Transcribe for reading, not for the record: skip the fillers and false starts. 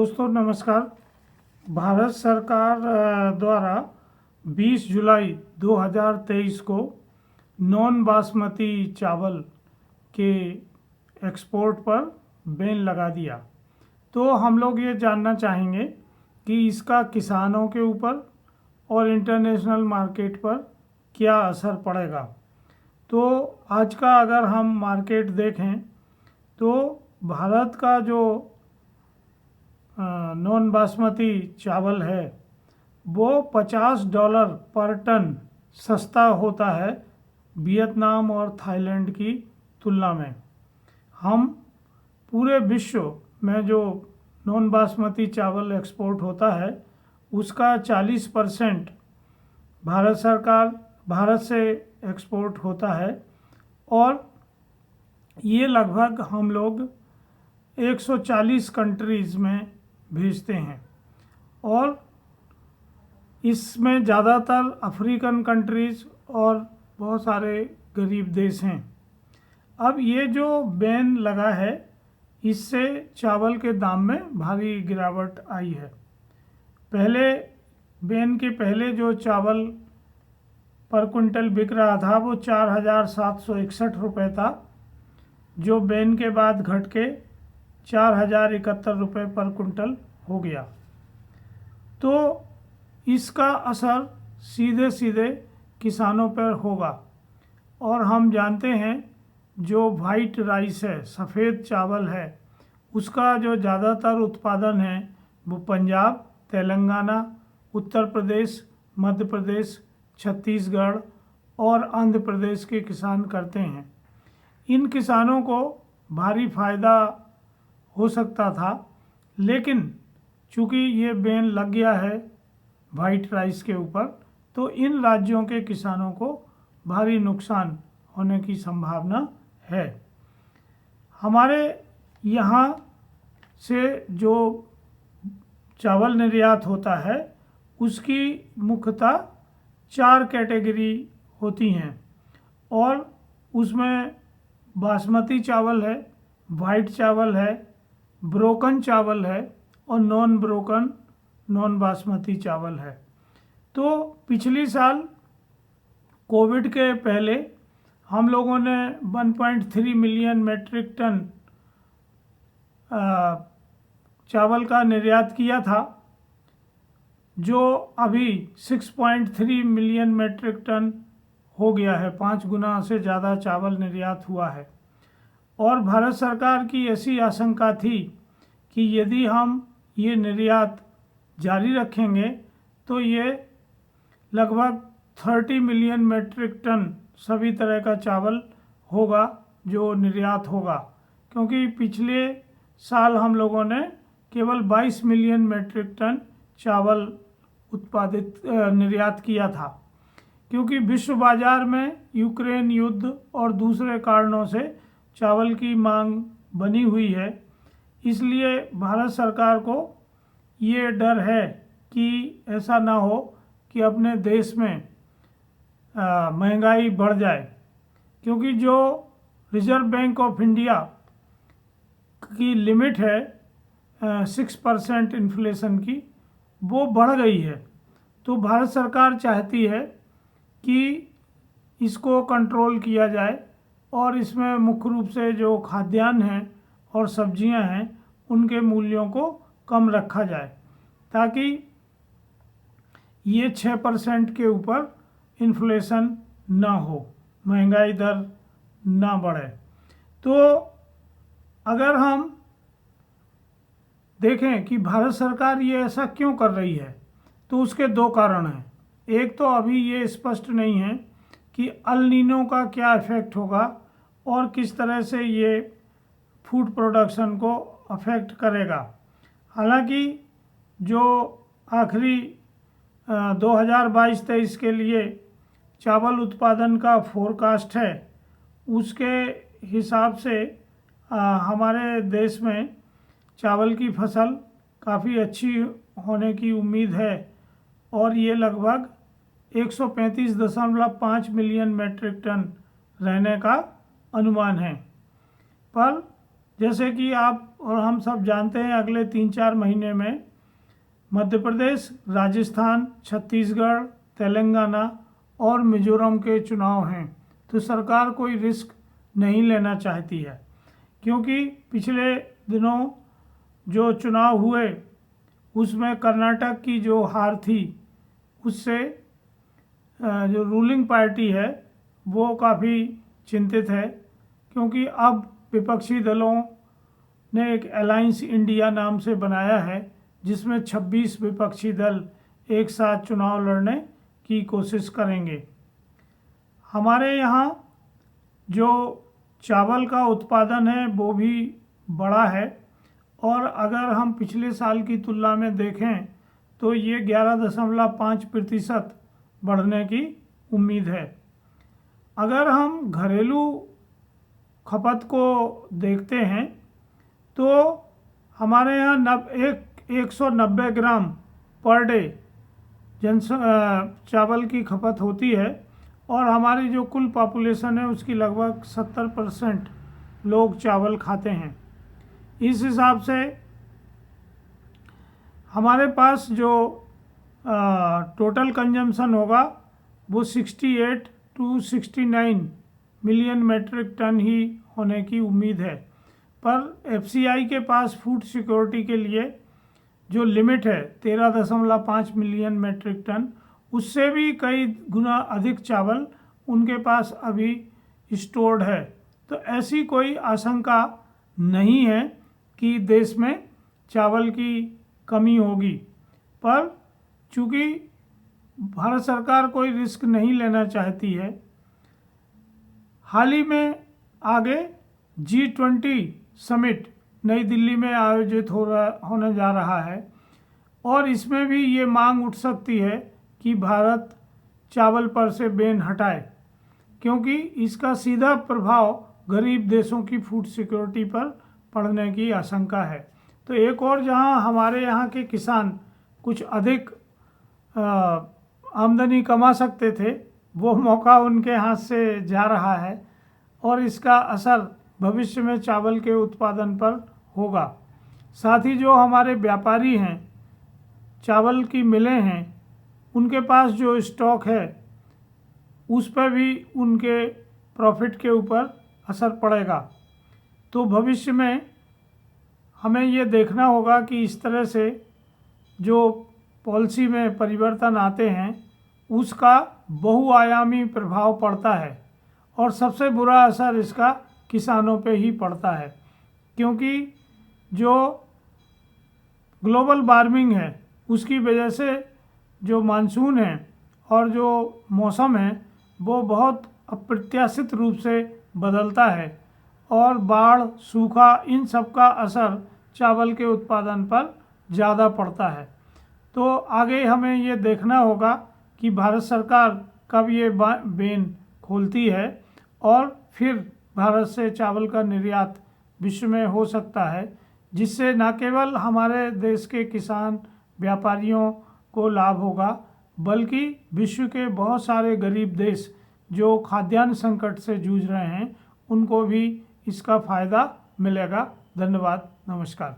दोस्तों नमस्कार। भारत सरकार द्वारा 20 जुलाई 2023 को नॉन बासमती चावल के एक्सपोर्ट पर बैन लगा दिया। तो हम लोग ये जानना चाहेंगे कि इसका किसानों के ऊपर और इंटरनेशनल मार्केट पर क्या असर पड़ेगा। तो आज का अगर हम मार्केट देखें तो भारत का जो नॉन बासमती चावल है वो $50 पर टन सस्ता होता है वियतनाम और थाईलैंड की तुलना में। हम पूरे विश्व में जो नॉन बासमती चावल एक्सपोर्ट होता है उसका 40% भारत से एक्सपोर्ट होता है और ये लगभग हम लोग 140 कंट्रीज़ में भेजते हैं और इसमें ज़्यादातर अफ्रीकन कंट्रीज़ और बहुत सारे गरीब देश हैं। अब ये जो बैन लगा है इससे चावल के दाम में भारी गिरावट आई है। पहले बैन के पहले जो चावल पर कुंटल बिक रहा था वो 4,761 रुपये था, जो बैन के बाद घट के 4,071 रुपये पर कुंटल हो गया। तो इसका असर सीधे सीधे किसानों पर होगा। और हम जानते हैं जो वाइट राइस है, सफ़ेद चावल है, उसका जो ज़्यादातर उत्पादन है वो पंजाब, तेलंगाना, उत्तर प्रदेश, मध्य प्रदेश, छत्तीसगढ़ और आंध्र प्रदेश के किसान करते हैं। इन किसानों को भारी फायदा हो सकता था, लेकिन चूँकि ये बैन लग गया है वाइट राइस के ऊपर तो इन राज्यों के किसानों को भारी नुकसान होने की संभावना है। हमारे यहाँ से जो चावल निर्यात होता है उसकी मुख्यतः 4 कैटेगरी होती हैं और उसमें बासमती चावल है, वाइट चावल है, ब्रोकन चावल है और नॉन ब्रोकन नॉन बासमती चावल है। तो पिछली साल कोविड के पहले हम लोगों ने 1.3 मिलियन मेट्रिक टन चावल का निर्यात किया था, जो अभी 6.3 मिलियन मेट्रिक टन हो गया है। 5 गुना से ज़्यादा चावल निर्यात हुआ है। और भारत सरकार की ऐसी आशंका थी कि यदि हम ये निर्यात जारी रखेंगे तो ये लगभग 30 मिलियन मेट्रिक टन सभी तरह का चावल होगा जो निर्यात होगा, क्योंकि पिछले साल हम लोगों ने केवल 22 मिलियन मेट्रिक टन चावल निर्यात किया था। क्योंकि विश्व बाजार में यूक्रेन युद्ध और दूसरे कारणों से चावल की मांग बनी हुई है, इसलिए भारत सरकार को ये डर है कि ऐसा ना हो कि अपने देश में महंगाई बढ़ जाए। क्योंकि जो रिजर्व बैंक ऑफ इंडिया की लिमिट है 6% इन्फ्लेशन की, वो बढ़ गई है। तो भारत सरकार चाहती है कि इसको कंट्रोल किया जाए और इसमें मुख्य रूप से जो खाद्यान्न हैं और सब्जियां हैं उनके मूल्यों को कम रखा जाए ताकि ये 6% के ऊपर इन्फ्लेशन ना हो, महंगाई दर ना बढ़े। तो अगर हम देखें कि भारत सरकार ये ऐसा क्यों कर रही है तो उसके 2 कारण हैं। एक तो अभी ये स्पष्ट नहीं है कि अल नीनो का क्या इफ़ेक्ट होगा और किस तरह से ये फूड प्रोडक्शन को अफेक्ट करेगा। हालांकि जो आखिरी 2022-23 के लिए चावल उत्पादन का फोरकास्ट है उसके हिसाब से हमारे देश में चावल की फसल काफ़ी अच्छी होने की उम्मीद है और ये लगभग 135.5 मिलियन मेट्रिक टन रहने का अनुमान है। पर जैसे कि आप और हम सब जानते हैं अगले 3-4 महीने में मध्य प्रदेश, राजस्थान, छत्तीसगढ़, तेलंगाना और मिजोरम के चुनाव हैं। तो सरकार कोई रिस्क नहीं लेना चाहती है, क्योंकि पिछले दिनों जो चुनाव हुए उसमें कर्नाटक की जो हार थी उससे जो रूलिंग पार्टी है वो काफ़ी चिंतित है, क्योंकि अब विपक्षी दलों ने एक अलायंस इंडिया नाम से बनाया है जिसमें 26 विपक्षी दल एक साथ चुनाव लड़ने की कोशिश करेंगे। हमारे यहाँ जो चावल का उत्पादन है वो भी बड़ा है, और अगर हम पिछले साल की तुलना में देखें तो ये 11.5% बढ़ने की उम्मीद है। अगर हम घरेलू खपत को देखते हैं तो हमारे यहाँ 190 ग्राम पर डे चावल की खपत होती है, और हमारी जो कुल पॉपुलेशन है उसकी लगभग 70% लोग चावल खाते हैं। इस हिसाब से हमारे पास जो टोटल कंजम्पशन होगा वो 68 to 69 मिलियन मेट्रिक टन ही होने की उम्मीद है। पर एफसीआई के पास फूड सिक्योरिटी के लिए जो लिमिट है 13.5 मिलियन मेट्रिक टन, उससे भी कई गुना अधिक चावल उनके पास अभी स्टोर्ड है। तो ऐसी कोई आशंका नहीं है कि देश में चावल की कमी होगी। पर चूँकि भारत सरकार कोई रिस्क नहीं लेना चाहती है, हाल ही में आगे G20 समिट नई दिल्ली में आयोजित होने जा रहा है, और इसमें भी ये मांग उठ सकती है कि भारत चावल पर से बैन हटाए, क्योंकि इसका सीधा प्रभाव गरीब देशों की फूड सिक्योरिटी पर पड़ने की आशंका है। तो एक और जहां हमारे यहाँ के किसान कुछ अधिक आमदनी कमा सकते थे, वो मौका उनके हाथ से जा रहा है, और इसका असर भविष्य में चावल के उत्पादन पर होगा। साथ ही जो हमारे व्यापारी हैं, चावल की मिलें हैं, उनके पास जो स्टॉक है उस पर भी उनके प्रॉफिट के ऊपर असर पड़ेगा। तो भविष्य में हमें ये देखना होगा कि इस तरह से जो पॉलिसी में परिवर्तन आते हैं उसका बहुआयामी प्रभाव पड़ता है, और सबसे बुरा असर इसका किसानों पे ही पड़ता है, क्योंकि जो ग्लोबल वार्मिंग है उसकी वजह से जो मानसून है और जो मौसम है वो बहुत अप्रत्याशित रूप से बदलता है, और बाढ़, सूखा, इन सब का असर चावल के उत्पादन पर ज़्यादा पड़ता है। तो आगे हमें ये देखना होगा कि भारत सरकार कब ये बैन खोलती है, और फिर भारत से चावल का निर्यात विश्व में हो सकता है, जिससे न केवल हमारे देश के किसान व्यापारियों को लाभ होगा, बल्कि विश्व के बहुत सारे गरीब देश जो खाद्यान्न संकट से जूझ रहे हैं उनको भी इसका फ़ायदा मिलेगा। धन्यवाद, नमस्कार।